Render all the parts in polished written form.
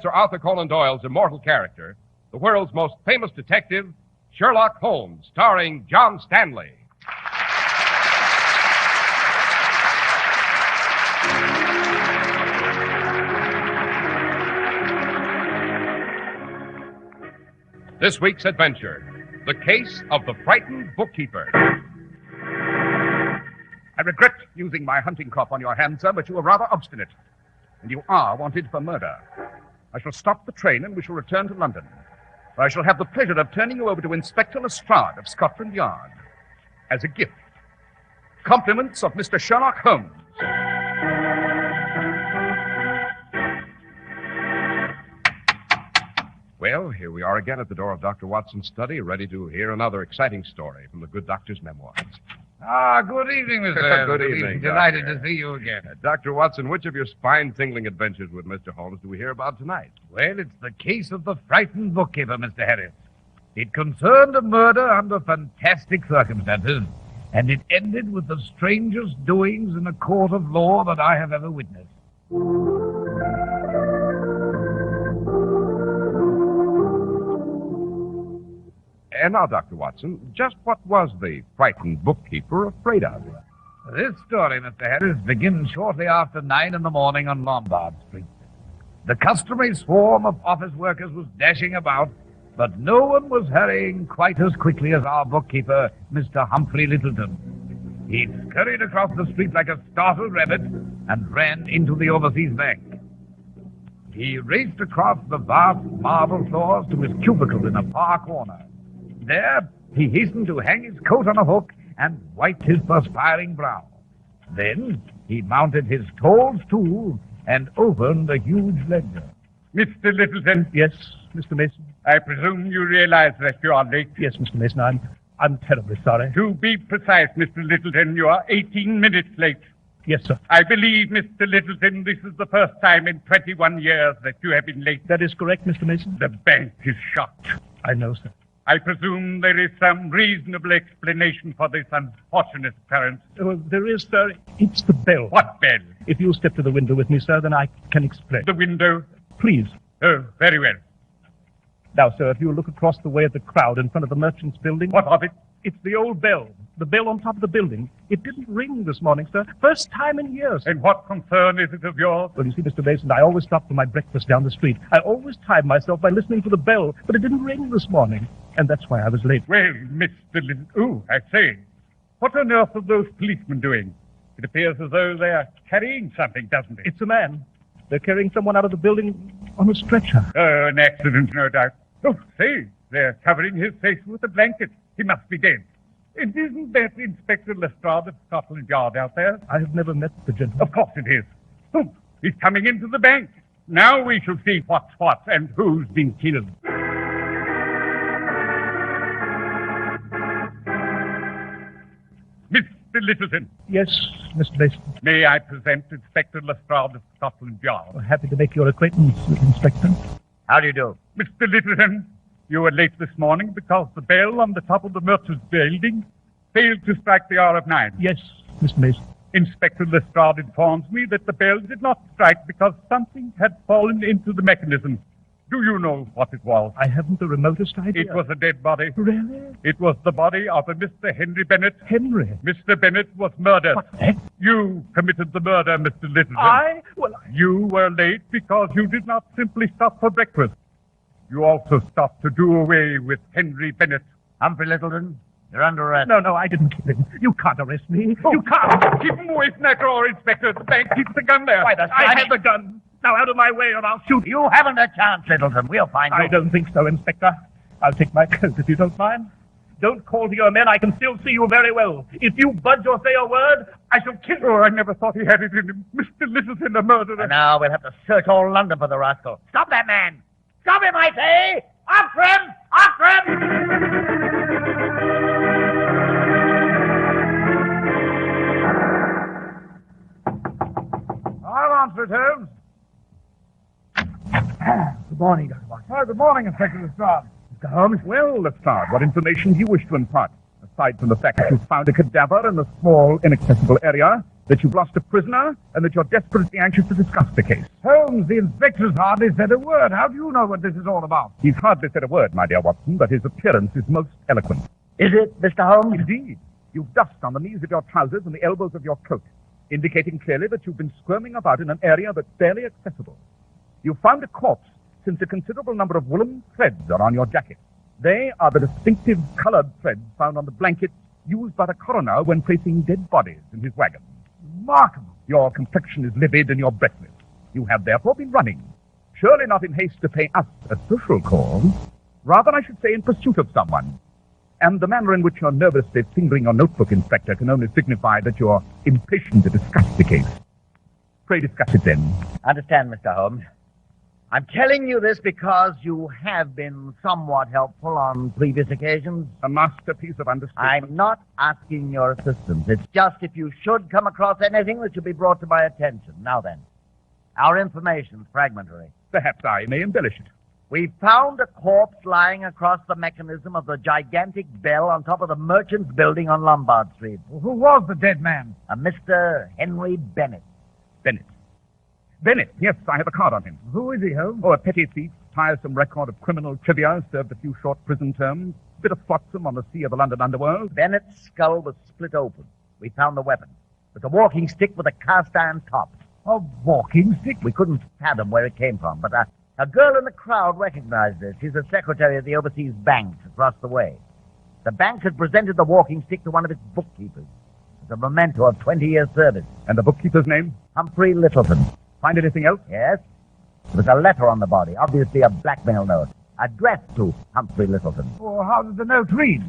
Sir Arthur Conan Doyle's immortal character, the world's most famous detective, Sherlock Holmes, starring John Stanley. This week's adventure, the case of the frightened bookkeeper. I regret using my hunting crop on your hands, sir, but you are rather obstinate. And you are wanted for murder. I shall stop the train and we shall return to London, where I shall have the pleasure of turning you over to Inspector Lestrade of Scotland Yard as a gift. Compliments of Mr. Sherlock Holmes. Well, here we are again at the door of Dr. Watson's study, ready to hear another exciting story from the good doctor's memoirs. Good evening, Mr. Good evening, Delighted Doctor. to see you again. Dr. Watson, which of your spine-tingling adventures with Mr. Holmes do we hear about tonight? Well, it's the case of the frightened bookkeeper, Mr. Harris. It concerned a murder under fantastic circumstances, and it ended with the strangest doings in a court of law that I have ever witnessed. And now, Dr. Watson, just what was the frightened bookkeeper afraid of? This story, Mr. Harris, begins shortly after 9 in the morning on Lombard Street. The customary swarm of office workers was dashing about, but no one was hurrying quite as quickly as our bookkeeper, Mr. Humphrey Littleton. He scurried across the street like a startled rabbit and ran into the Overseas Bank. He raced across the vast marble floors to his cubicle in a far corner. There, he hastened to hang his coat on a hook and wiped his perspiring brow. Then, he mounted his tall stool and opened a huge ledger. Mr. Littleton? Yes, Mr. Mason? I presume you realize that you are late? Yes, Mr. Mason, I'm terribly sorry. To be precise, Mr. Littleton, you are 18 minutes late. Yes, sir. I believe, Mr. Littleton, this is the first time in 21 years that you have been late. That is correct, Mr. Mason? The bank is shut. I know, sir. I presume there is some reasonable explanation for this unfortunate occurrence. There is, sir. It's the bell. What bell? If you'll step to the window with me, sir, then I can explain. The window? Please. Oh, very well. Now, sir, if you'll look across the way at the crowd in front of the Merchants Building. What of it? It's the old bell. The bell on top of the building. It didn't ring this morning, sir. First time in years. And what concern is it of yours? Well, you see, Mr. Mason, I always stop for my breakfast down the street. I always time myself by listening for the bell, but it didn't ring this morning. And that's why I was late. Well, Mr. Littleton... Oh, I say. What on earth are those policemen doing? It appears as though they are carrying something, doesn't it? It's a man. They're carrying someone out of the building on a stretcher. Oh, an accident, no doubt. Oh, say, they're covering his face with a blanket. He must be dead. And isn't that Inspector Lestrade of Scotland Yard out there? I have never met the gentleman. Of course it is. Oh, he's coming into the bank. Now we shall see what's what and who's been killed. Mr. Littleton. Yes, Mr. Mason. May I present Inspector Lestrade of Scotland Yard? Well, happy to make your acquaintance, Inspector. How do you do? Mr. Littleton, you were late this morning because the bell on the top of the Merchants Building failed to strike the hour of 9. Yes, Mr. Mason. Inspector Lestrade informs me that the bell did not strike because something had fallen into the mechanism. Do you know what it was? I haven't the remotest idea. It was a dead body. Really? It was the body of a Mr. Henry Bennett. Henry? Mr. Bennett was murdered. What the heck? You committed the murder, Mr. Littleton. You were late because you did not simply stop for breakfast. You also stopped to do away with Henry Bennett. Humphrey Littleton, you're under arrest. No, I didn't kill him. You can't arrest me. You can't. Keep him away from that door, Inspector. The bank keeps the gun there. Why, I have the gun. Now, out of my way or I'll shoot you. You haven't a chance, Littleton. We'll find you. I don't think so, Inspector. I'll take my coat if you don't mind. Don't call to your men. I can still see you very well. If you budge or say a word, I shall kill you. Oh, I never thought he had it in him. Mr. Littleton, a murderer. And now we'll have to search all London for the rascal. Stop that man! Stop him, I say! After him! After him! I'll answer it, Holmes. Good morning, Dr. Watson. Oh, good morning, Inspector Lestrade. Mr. Holmes? Well, Lestrade, what information do you wish to impart? Aside from the fact that you found a cadaver in a small, inaccessible area, that you've lost a prisoner, and that you're desperately anxious to discuss the case. Holmes, the inspector's hardly said a word. How do you know what this is all about? He's hardly said a word, my dear Watson, but his appearance is most eloquent. Is it, Mr. Holmes? Indeed. You've dust on the knees of your trousers and the elbows of your coat, indicating clearly that you've been squirming about in an area that's barely accessible. You've found a corpse since a considerable number of woolen threads are on your jacket. They are the distinctive colored threads found on the blankets used by the coroner when placing dead bodies in his wagon. Remarkable. Your complexion is livid and you're breathless. You have therefore been running. Surely not in haste to pay us a social call. Rather, I should say, in pursuit of someone. And the manner in which you're nervously fingering your notebook, Inspector, can only signify that you're impatient to discuss the case. Pray discuss it then. Understand, Mr. Holmes. I'm telling you this because you have been somewhat helpful on previous occasions. A masterpiece of understanding. I'm not asking your assistance. It's just if you should come across anything that should be brought to my attention. Now then, our information's fragmentary. Perhaps I may embellish it. We found a corpse lying across the mechanism of the gigantic bell on top of the Merchants Building on Lombard Street. Who was the dead man? A Mr. Henry Bennett. Bennett, yes, I have a card on him. Who is he, Holmes? Oh, a petty thief, tiresome record of criminal trivia, served a few short prison terms, bit of flotsam on the sea of the London underworld. Bennett's skull was split open. We found the weapon. It was a walking stick with a cast-iron top. A walking stick? We couldn't fathom where it came from, but a girl in the crowd recognized it. She's a secretary of the overseas bank across the way. The bank had presented the walking stick to one of its bookkeepers as a memento of 20 years' service. And the bookkeeper's name? Humphrey Littleton. Find anything else? Yes. There was a letter on the body, obviously a blackmail note, addressed to Humphrey Littleton. Well, how did the note read?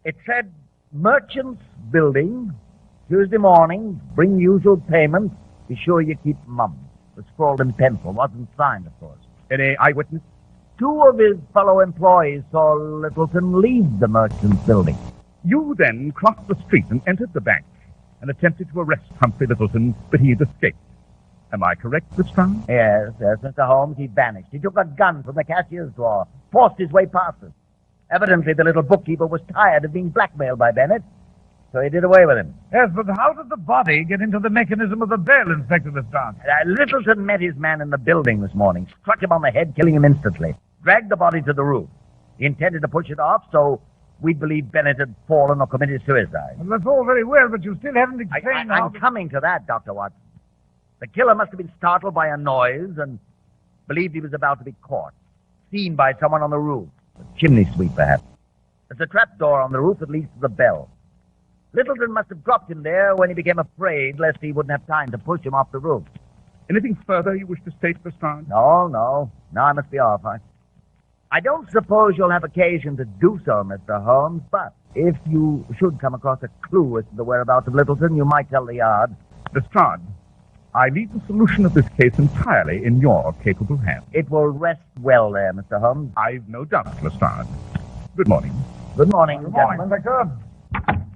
It said, Merchants Building, Tuesday morning, bring usual payment, be sure you keep mum. It was scrawled in pencil, wasn't signed, of course. Any eyewitness? 2 of his fellow employees saw Littleton leave the Merchants Building. You then crossed the street and entered the bank and attempted to arrest Humphrey Littleton, but he had escaped. Am I correct, Lestrade? Yes, Mr. Holmes, he vanished. He took a gun from the cashier's drawer, forced his way past us. Evidently, the little bookkeeper was tired of being blackmailed by Bennett, so he did away with him. Yes, but how did the body get into the mechanism of the bell, Inspector Lestrade? Littleton met his man in the building this morning, struck him on the head, killing him instantly, dragged the body to the roof. He intended to push it off, so we believe Bennett had fallen or committed suicide. Well, that's all very well, but you still haven't explained how... I'm coming to that, Dr. Watson. The killer must have been startled by a noise and believed he was about to be caught, seen by someone on the roof, a chimney sweep, perhaps. There's a trapdoor on the roof that leads to the bell. Littleton must have dropped him there when he became afraid lest he wouldn't have time to push him off the roof. Anything further you wish to state, Lestrade? No. Now I must be off. I don't suppose you'll have occasion to do so, Mr. Holmes, but if you should come across a clue as to the whereabouts of Littleton, you might tell the yard. Lestrade, I leave the solution of this case entirely in your capable hands. It will rest well there, Mr. Holmes. I've no doubt, Lestrade. Good morning. Good morning, Good morning, gentlemen. Inspector.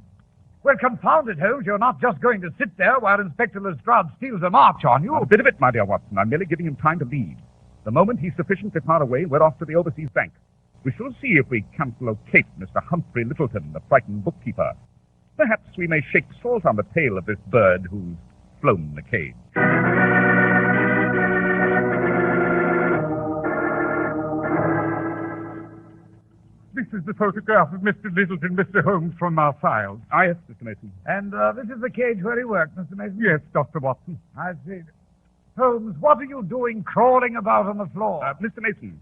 Well, confound it, Holmes. You're not just going to sit there while Inspector Lestrade steals a march on you. A bit of it, my dear Watson. I'm merely giving him time to leave. The moment he's sufficiently far away, we're off to the overseas bank. We shall see if we can't locate Mr. Humphrey Littleton, the frightened bookkeeper. Perhaps we may shake salt on the tail of this bird who's flown the cage. This is the photograph of Mr. Littleton, Mr. Holmes, from our files. Ah, yes, Mr. Mason. And this is the cage where he worked, Mr. Mason? Yes, Dr. Watson. I see. Holmes, what are you doing crawling about on the floor? Mr. Mason,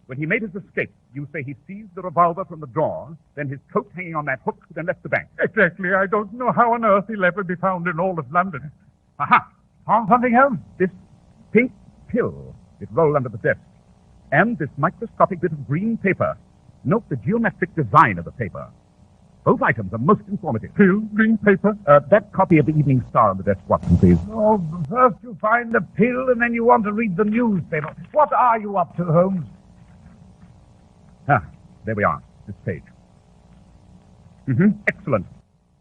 when he made his escape, you say he seized the revolver from the drawer, then his coat hanging on that hook, then left the bank. Exactly. I don't know how on earth he'll ever be found in all of London. Aha! Found something, Holmes? This pink pill. It rolled under the desk. And this microscopic bit of green paper. Note the geometric design of the paper. Both items are most informative. Pill, green paper? That copy of the Evening Star on the desk, Watson, please. Oh, first you find the pill, and then you want to read the newspaper. What are you up to, Holmes? Ah, there we are. This page. Excellent.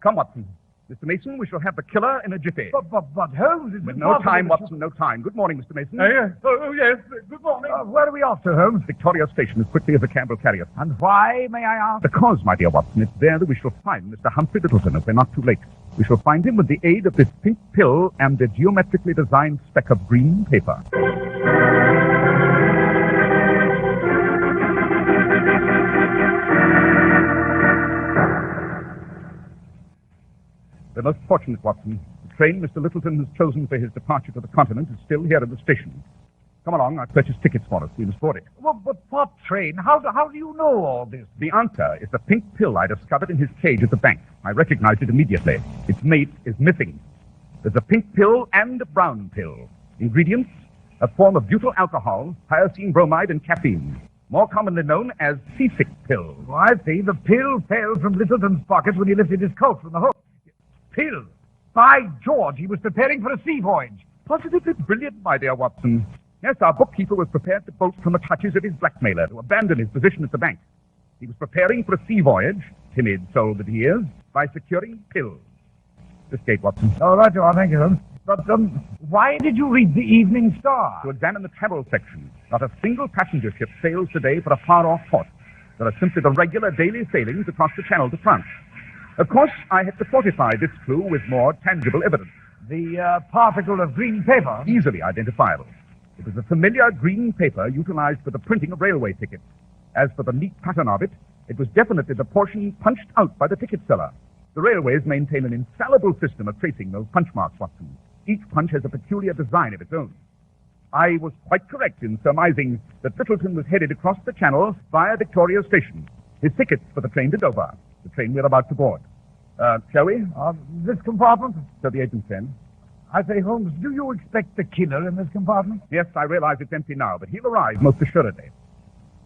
Come, Watson. Mr. Mason, we shall have the killer in a jiffy. But Holmes is... With no time, Watson, no time. Good morning, Mr. Mason. Yes. Oh, yes. Good morning. Where are we off to, Holmes? Victoria Station, as quickly as the cab will carry us. And why, may I ask? Because, my dear Watson, it's there that we shall find Mr. Humphrey Littleton if we're not too late. We shall find him with the aid of this pink pill and a geometrically designed speck of green paper. We're most fortunate, Watson. The train Mr. Littleton has chosen for his departure to the continent is still here at the station. Come along, I've purchased tickets for us. We must board it. Well, but what train? How do you know all this? The answer is the pink pill I discovered in his cage at the bank. I recognized it immediately. Its mate is missing. There's a pink pill and a brown pill. Ingredients, a form of butyl alcohol, hyoscine bromide, and caffeine, more commonly known as seasick pill. Oh, I see. The pill fell from Littleton's pocket when he lifted his coat from the hook. Pill? By George, he was preparing for a sea voyage. Positively brilliant, my dear Watson. Yes, our bookkeeper was prepared to bolt from the clutches of his blackmailer, to abandon his position at the bank. He was preparing for a sea voyage, timid soul that he is, by securing pills. This gate, Watson. All right, you are, thank you. But why did you read the Evening Star? To examine the travel section. Not a single passenger ship sails today for a far-off port. There are simply the regular daily sailings across the Channel to France. Of course, I had to fortify this clue with more tangible evidence. The particle of green paper? Easily identifiable. It was a familiar green paper utilized for the printing of railway tickets. As for the neat pattern of it, it was definitely the portion punched out by the ticket seller. The railways maintain an infallible system of tracing those punch marks, Watson. Each punch has a peculiar design of its own. I was quite correct in surmising that Littleton was headed across the Channel via Victoria Station. His tickets for the train to Dover, the train we're about to board. Shall we? This compartment? So the agent said. I say, Holmes, do you expect the killer in this compartment? Yes, I realize it's empty now, but he'll arrive most assuredly.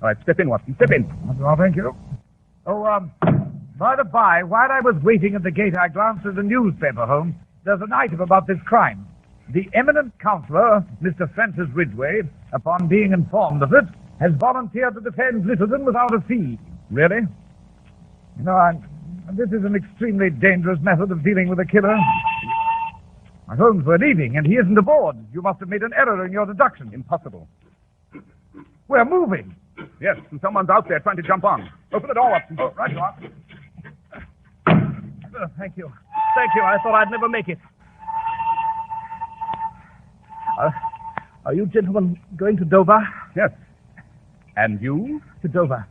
All right, step in, Watson, step in. Well, thank you. Oh, by the by, while I was waiting at the gate, I glanced at the newspaper, Holmes. There's an item about this crime. The eminent counsellor, Mr. Francis Ridgway, upon being informed of it, has volunteered to defend Littleton without a fee. Really? You know, this is an extremely dangerous method of dealing with a killer. My Holmes, we're leaving, and he isn't aboard. You must have made an error in your deduction. Impossible. We're moving. Yes, and someone's out there trying to jump on. Open the door, Watson. Oh, right you are. Thank you. Thank you. I thought I'd never make it. Are you gentlemen going to Dover? Yes. And you? To Dover.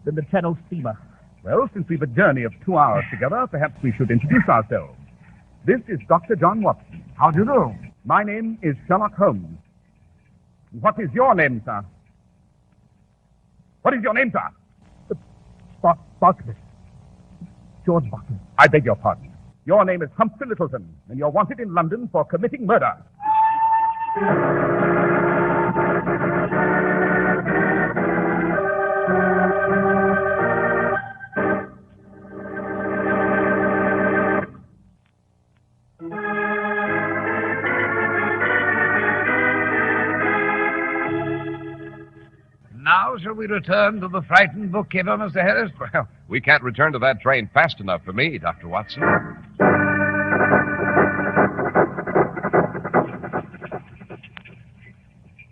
Then the Channel steamer. Well, since we've a journey of 2 hours together, perhaps we should introduce ourselves. This is Dr. John Watson. How do you do? My name is Sherlock Holmes. What is your name, sir? What is your name, sir? Bartlett. George Bartlett. I beg your pardon. Your name is Humphrey Littleton, and you're wanted in London for committing murder. Now shall we return to the frightened bookkeeper, Mr. Harris? Well, we can't return to that train fast enough for me, Dr. Watson.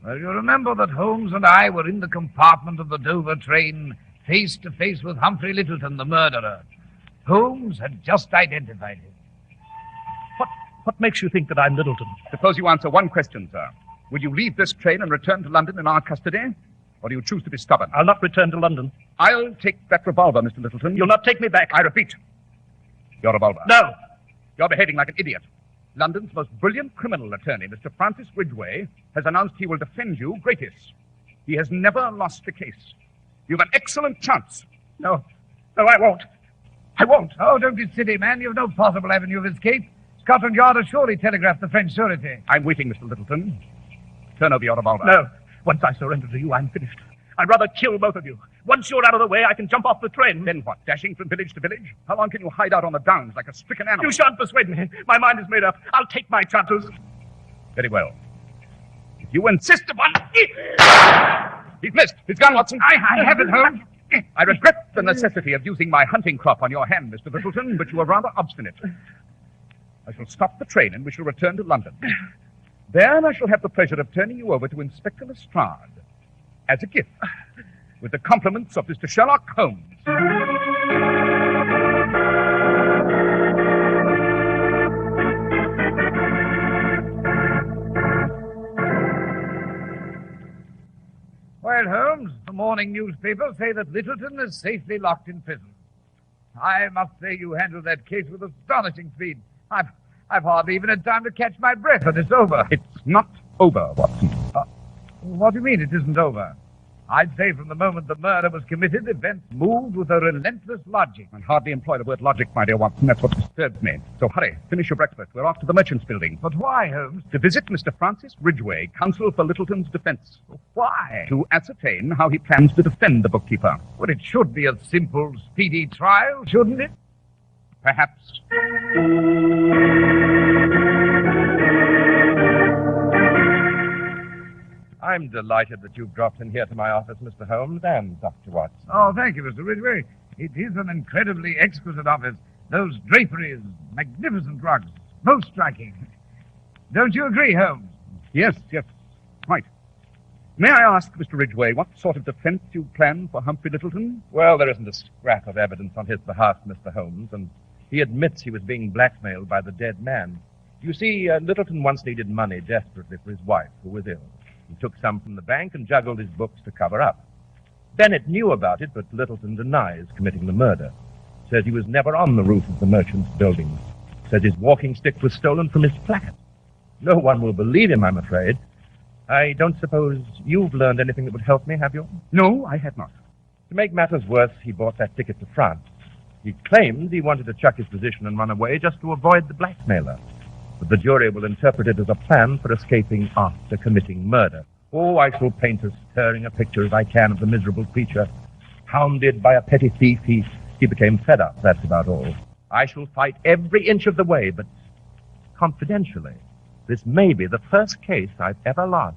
Well, you remember that Holmes and I were in the compartment of the Dover train, face to face with Humphrey Littleton, the murderer. Holmes had just identified him. What makes you think that I'm Littleton? Suppose you answer one question, sir. Will you leave this train and return to London in our custody? Or do you choose to be stubborn? I'll not return to London. I'll take that revolver, Mr. Littleton. You'll not take me back. I repeat, your revolver. No. You're behaving like an idiot. London's most brilliant criminal attorney, Mr. Francis Ridgway, has announced he will defend you gratis. He has never lost a case. You've an excellent chance. No, I won't. I won't. Oh, don't be silly, man. You've no possible avenue of escape. Scotland Yard has surely telegraphed the French surety. I'm waiting, Mr. Littleton. Turn over your revolver. No. Once I surrender to you, I'm finished. I'd rather kill both of you. Once you're out of the way, I can jump off the train. Then what, dashing from village to village? How long can you hide out on the downs like a stricken animal? You shan't persuade me. My mind is made up. I'll take my chances. Very well. If you insist upon... He's missed. He's gone, Watson. I have it, Holmes. I regret the necessity of using my hunting crop on your hand, Mr. Littleton, but you are rather obstinate. I shall stop the train and we shall return to London. Then I shall have the pleasure of turning you over to Inspector Lestrade as a gift, with the compliments of Mr. Sherlock Holmes. morning newspapers say that Littleton is safely locked in prison. I must say you handled that case with astonishing speed. I've hardly even had time to catch my breath, and it's over. It's not over, Watson. What do you mean it isn't over? I'd say from the moment the murder was committed, events moved with a relentless logic. I'd hardly employ the word logic, my dear Watson. That's what disturbs me. So hurry, finish your breakfast. We're off to the Merchants Building. But why, Holmes? To visit Mr. Francis Ridgway, counsel for Littleton's defense. Why? To ascertain how he plans to defend the bookkeeper. Well, it should be a simple, speedy trial, shouldn't it? Perhaps. I'm delighted that you've dropped in here to my office, Mr. Holmes and Dr. Watson. Oh, thank you, Mr. Ridgway. It is an incredibly exquisite office. Those draperies, magnificent rugs, most striking. Don't you agree, Holmes? Yes, quite. May I ask, Mr. Ridgway, what sort of defense you plan for Humphrey Littleton? Well, there isn't a scrap of evidence on his behalf, Mr. Holmes, and he admits he was being blackmailed by the dead man. You see, Littleton once needed money desperately for his wife, who was ill. He took some from the bank and juggled his books to cover up. Bennett knew about it, but Littleton denies committing the murder. Says he was never on the roof of the Merchants Building. Says his walking stick was stolen from his flat. No one will believe him, I'm afraid. I don't suppose you've learned anything that would help me, have you? No, I have not. To make matters worse, he bought that ticket to France. He claims he wanted to chuck his position and run away just to avoid the blackmailer. But the jury will interpret it as a plan for escaping after committing murder. Oh, I shall paint as stirring a picture as I can of the miserable creature. Hounded by a petty thief, he became fed up, that's about all. I shall fight every inch of the way, but confidentially, this may be the first case I've ever lost.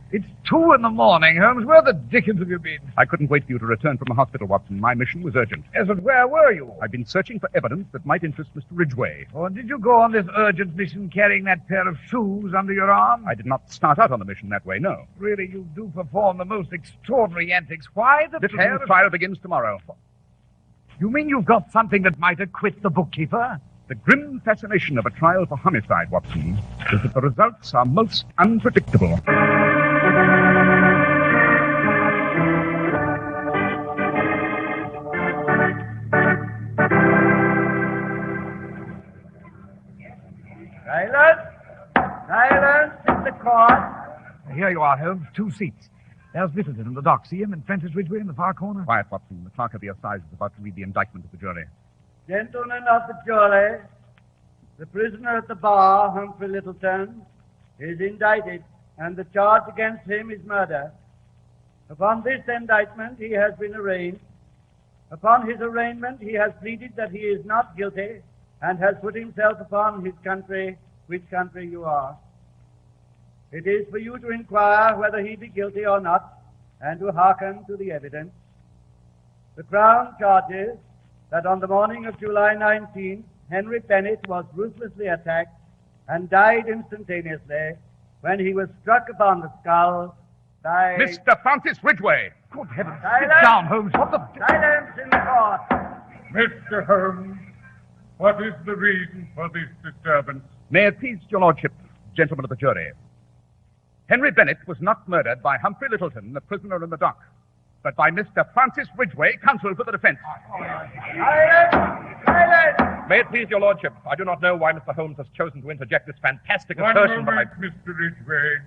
It's 2 in the morning, Holmes. Where the dickens have you been? I couldn't wait for you to return from the hospital, Watson. My mission was urgent. Yes, but where were you? I've been searching for evidence that might interest Mr. Ridgway. Oh, and did you go on this urgent mission carrying that pair of shoes under your arm? I did not start out on the mission that way, no. Really, you do perform the most extraordinary antics. Why the pair Littleton's of... trial begins tomorrow. You mean you've got something that might acquit the bookkeeper? The grim fascination of a trial for homicide, Watson, is that the results are most unpredictable. Silence in the court. Here you are, Holmes. 2 seats. There's Littleton in the dock. See him and Francis Ridgway in the far corner? Quiet, Watson. The clerk of the assize is about to read the indictment of the jury. Gentlemen of the jury, the prisoner at the bar, Humphrey Littleton, is indicted, and the charge against him is murder. Upon this indictment, he has been arraigned. Upon his arraignment, he has pleaded that he is not guilty and has put himself upon his country, which country you are. It is for you to inquire whether he be guilty or not, and to hearken to the evidence. The Crown charges that on the morning of July 19th, Henry Bennett was ruthlessly attacked and died instantaneously when he was struck upon the skull by... Mr. Francis Ridgway! Good heavens. Silence! Sit down, Holmes. What the... Silence in the court! Mr. Holmes, what is the reason for this disturbance? May it please your lordship, gentlemen of the jury. Henry Bennett was not murdered by Humphrey Littleton, the prisoner in the dock, but by Mr. Francis Ridgway, counsel for the defense. Silence! Silence! May it please your lordship, I do not know why Mr. Holmes has chosen to interject this fantastic One assertion, moment, Mr. Ridgway.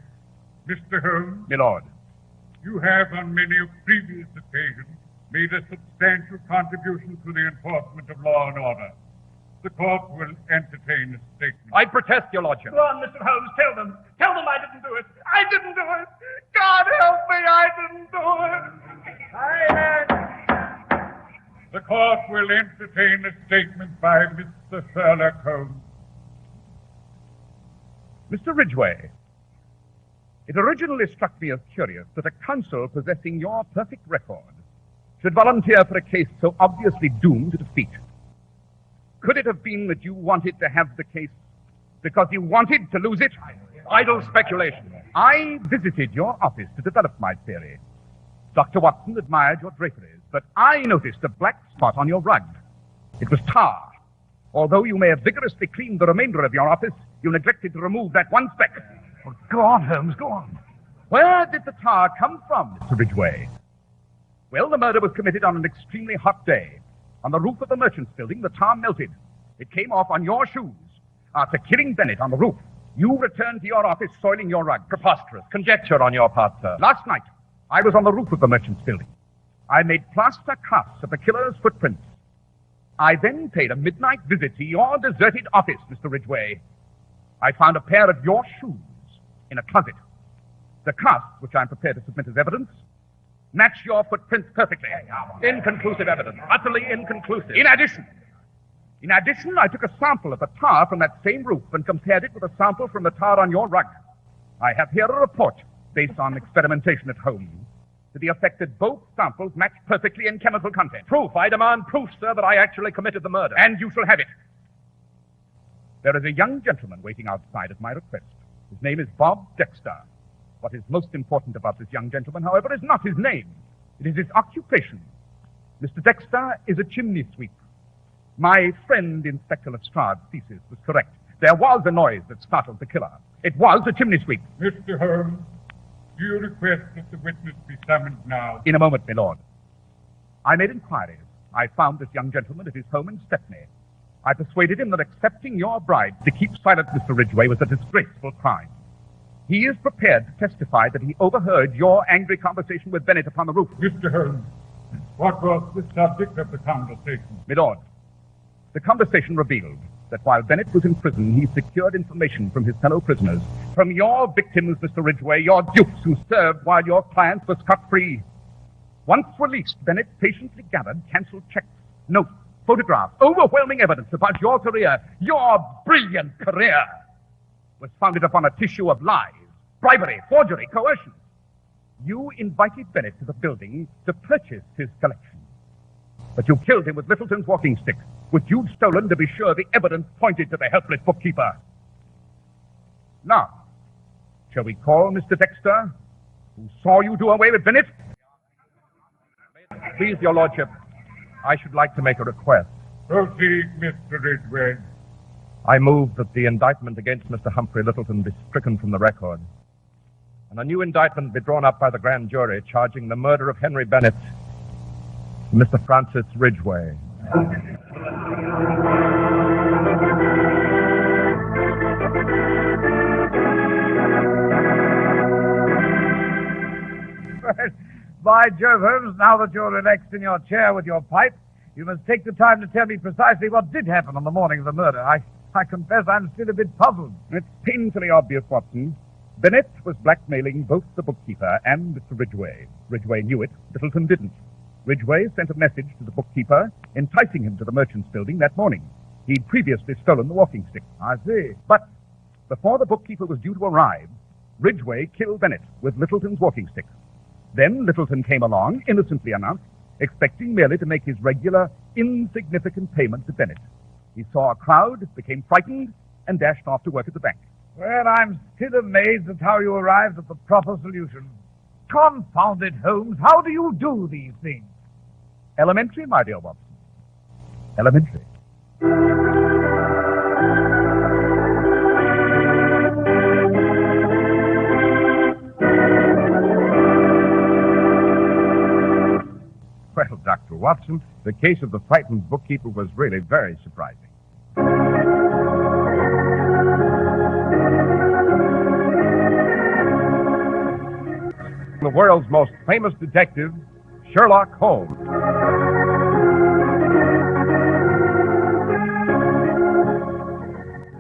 Mr. Holmes, My lord. you have on many previous occasions made a substantial contribution to the enforcement of law and order. The court will entertain a statement. I protest, your lordship. Go on, Mr. Holmes, tell them. Tell them I didn't do it. I didn't do it. God help me, I didn't do it. Silence! The court will entertain a statement by Mr. Sherlock Holmes. Mr. Ridgway, it originally struck me as curious that a counsel possessing your perfect record should volunteer for a case so obviously doomed to defeat. Could it have been that you wanted to have the case because you wanted to lose it? Idle speculation. I visited your office to develop my theory. Dr. Watson admired your draperies, but I noticed a black spot on your rug. It was tar. Although you may have vigorously cleaned the remainder of your office, You neglected to remove that one speck. Oh, go on, Holmes, go on. Where did the tar come from, Mr. Ridgway? Well, the murder was committed on an extremely hot day. On the roof of the merchant's building, the tar melted. It came off on your shoes. After killing Bennett on the roof, you returned to your office soiling your rug. Preposterous. Conjecture on your part, sir. Last night, I was on the roof of the merchant's building. I made plaster casts of the killer's footprints. I then paid a midnight visit to your deserted office, Mr. Ridgway. I found a pair of your shoes in a closet. The casts, which I'm prepared to submit as evidence, match your footprints perfectly. Inconclusive evidence. Utterly inconclusive. In addition, I took a sample of the tar from that same roof and compared it with a sample from the tar on your rug. I have here a report based on experimentation at home to the effect that both samples match perfectly in chemical content. Proof. I demand proof, sir, that I actually committed the murder. And you shall have it. There is a young gentleman waiting outside at my request. His name is Bob Dexter. What is most important about this young gentleman, however, is not his name. It is his occupation. Mr. Dexter is a chimney sweep. My friend, Inspector Lestrade's thesis was correct. There was a noise that startled the killer. It was a chimney sweep. Mr. Holmes, do you request that the witness be summoned now? In a moment, my lord. I made inquiries. I found this young gentleman at his home in Stepney. I persuaded him that accepting your bribe to keep silent, Mr. Ridgway, was a disgraceful crime. He is prepared to testify that he overheard your angry conversation with Bennett upon the roof. Mr. Holmes, what was the subject of the conversation? My lord, the conversation revealed that while Bennett was in prison, he secured information from his fellow prisoners, from your victims, Mr. Ridgway, your dupes who served while your clients were scot-free. Once released, Bennett patiently gathered canceled checks, notes, photographs, overwhelming evidence about your career. Your brilliant career was founded upon a tissue of lies, bribery, forgery, coercion. You invited Bennett to the building to purchase his collection. But you killed him with Littleton's walking stick, which you'd stolen to be sure the evidence pointed to the helpless bookkeeper. Now, shall we call Mr. Dexter, who saw you do away with Bennett? Please, your lordship, I should like to make a request. Proceed, Mr. Ridgway. I move that the indictment against Mr. Humphrey Littleton be stricken from the record, and a new indictment be drawn up by the grand jury charging the murder of Henry Bennett, Mr. Francis Ridgway. By Jove, Holmes, now that you're relaxed in your chair with your pipe, you must take the time to tell me precisely what did happen on the morning of the murder. I confess I'm still a bit puzzled. It's painfully obvious, Watson. Bennett was blackmailing both the bookkeeper and Mr. Ridgway. Ridgway knew it. Littleton didn't. Ridgway sent a message to the bookkeeper, enticing him to the merchant's building that morning. He'd previously stolen the walking stick. I see. But before the bookkeeper was due to arrive, Ridgway killed Bennett with Littleton's walking stick. Then Littleton came along, innocently enough, expecting merely to make his regular, insignificant payment to Bennett. He saw a crowd, became frightened, and dashed off to work at the bank. Well, I'm still amazed at how you arrived at the proper solution. Confound it, Holmes, how do you do these things? Elementary, my dear Watson. Elementary. Well, Dr. Watson, the case of the frightened bookkeeper was really very surprising. The world's most famous detective, Sherlock Holmes.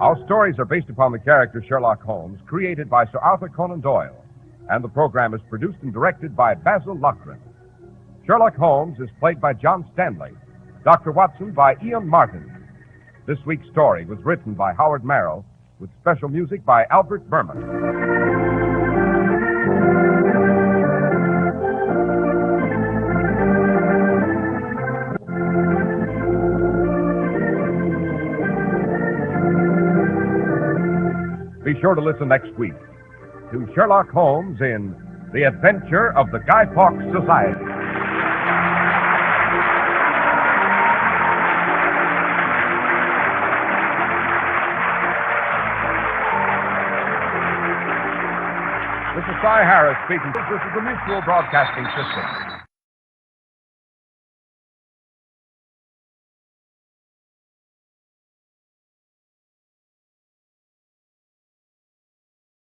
Our stories are based upon the character Sherlock Holmes, created by Sir Arthur Conan Doyle, and the program is produced and directed by Basil Rathbone. Sherlock Holmes is played by John Stanley, Dr. Watson by Ian Martin. This week's story was written by Howard Merrill, with special music by Albert Berman. Be sure to listen next week to Sherlock Holmes in The Adventure of the Guy Fawkes Society. Cy Harris speaking. This is the Mutual Broadcasting System.